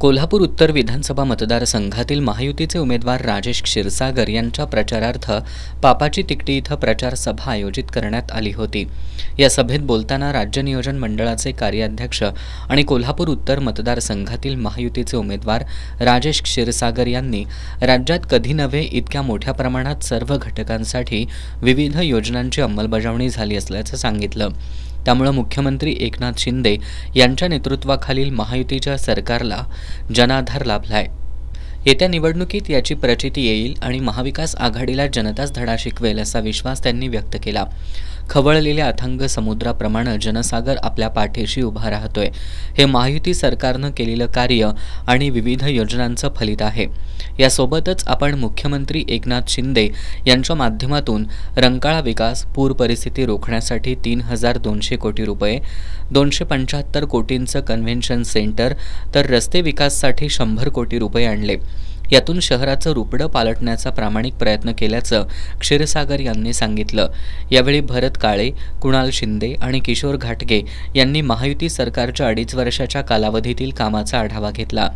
कोल्हापूर उत्तर विधानसभा मतदारसंघातील महायुतीचे उमेदवार राजेश क्षीरसागर यांच्या प्रचारार्थ पापाची तिकटी इथं प्रचार सभा आयोजित करण्यात आली होती। या सभेत बोलताना राज्य नियोजन मंडळाचे कार्याध्यक्ष आणि कोल्हापूर उत्तर मतदारसंघातील महायुतीचे उमेदवार राजेश क्षीरसागर यांनी राज्यात कधी नव्हे इतक्या मोठ्या प्रमाणात सर्व घटकांसाठी विविध योजनांची अंमलबजावणी झाली असल्याचं सांगितलं। त्यामुळे मुख्यमंत्री एकनाथ शिंदे यांच्या नेतृत्वाखालील महायुतीच्या सरकारला जनाधार लाभलाय। येत्या निवडणुकीत याची प्रचिती येईल आणि महाविकास आघाडीला जनताच धडा शिकवेल असा विश्वास त्यांनी व्यक्त केला। खवळलेल्या अथांग समुद्राप्रमाणे जनसागर आपल्या पाठीशी उभा राहतोय। हे महायुती सरकारनं केलेलं कार्य आणि विविध योजनांचं फलित आहे। यासोबतच आपण मुख्यमंत्री एकनाथ शिंदे यांच्या माध्यमातून रंकाळा विकास, पूर परिस्थिती रोखण्यासाठी 3200 कोटी रुपये, 275 कोटींचं कन्व्हेन्शन सेंटर तर रस्ते विकासासाठी 100 कोटी रुपये आणले। यातून शहराचं रूपडं पालटण्याचा प्रामाणिक प्रयत्न केल्याचं क्षीरसागर यांनी सांगितलं। यावेळी भरत काळे, कुणाल शिंदे आणि किशोर घाटगे यांनी महायुती सरकारच्या 2.5 वर्षाच्या कालावधीतील कामाचा आढावा घेतला।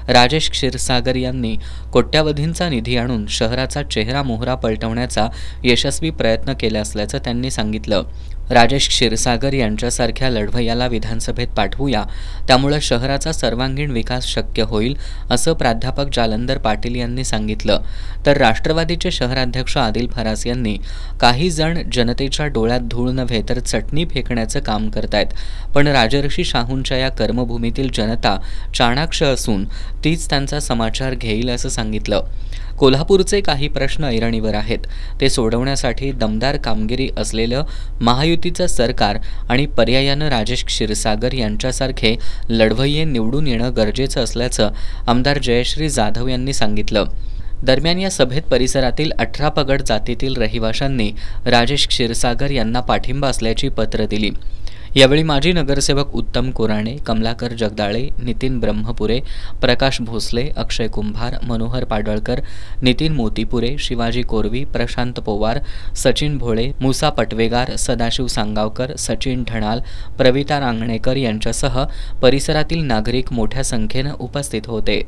राजेश क्षीरसागर यांनी कोट्यावधींचा निधी आणून शहराचा चेहरा मोहरा पलटवण्याचा यशस्वी प्रयत्न केला असल्याचं त्यांनी सांगितलं। राजेश क्षीरसागर यांच्यासारख्या लढवय्याला विधानसभेत पाठवूया, त्यामुळे शहराचा सर्वांगीण विकास शक्य होईल असं प्राध्यापक जालंधर पाटील यांनी सांगितलं। तर राष्ट्रवादीचे शहराध्यक्ष आदिल फरास यांनी काही जण जनतेच्या डोळ्यात धूळ नव्हे तर चटणी फेकण्याचं काम करतायत, पण राजर्षी शाहूंच्या या कर्मभूमीतील जनता चाणाक्ष असून तीच त्यांचा समाचार घेईल असं सांगितलं। कोल्हापूरचे काही प्रश्न ऐरणीवर आहेत, ते सोडवण्यासाठी दमदार कामगिरी असलेलं महायुतीचं सरकार आणि पर्यायानं राजेश क्षीरसागर यांच्यासारखे लढवय्ये निवडून येणं गरजेचं असल्याचं आमदार जयश्री जाधव यांनी सांगितलं। दरम्यान या सभेत परिसरातील 18 पगड जातीतील रहिवाशांनी राजेश क्षीरसागर यांना पाठिंबा असल्याची पत्र दिली। यावेळी माजी नगरसेवक उत्तम कोराणे, कमलाकर जगदाळे, नितीन ब्रह्मपुरे, प्रकाश भोसले, अक्षय कुंभार, मनोहर पाडळकर, नितीन मोतीपुरे, शिवाजी कोरवी, प्रशांत पोवार, सचिन भोळे, मुसा पटवेगार, सदाशिव सांगावकर, सचिन ढणाल, प्रविता रांगणेकर यांच्यासह परिसरातील नागरिक मोठ्या संख्येनं उपस्थित होते।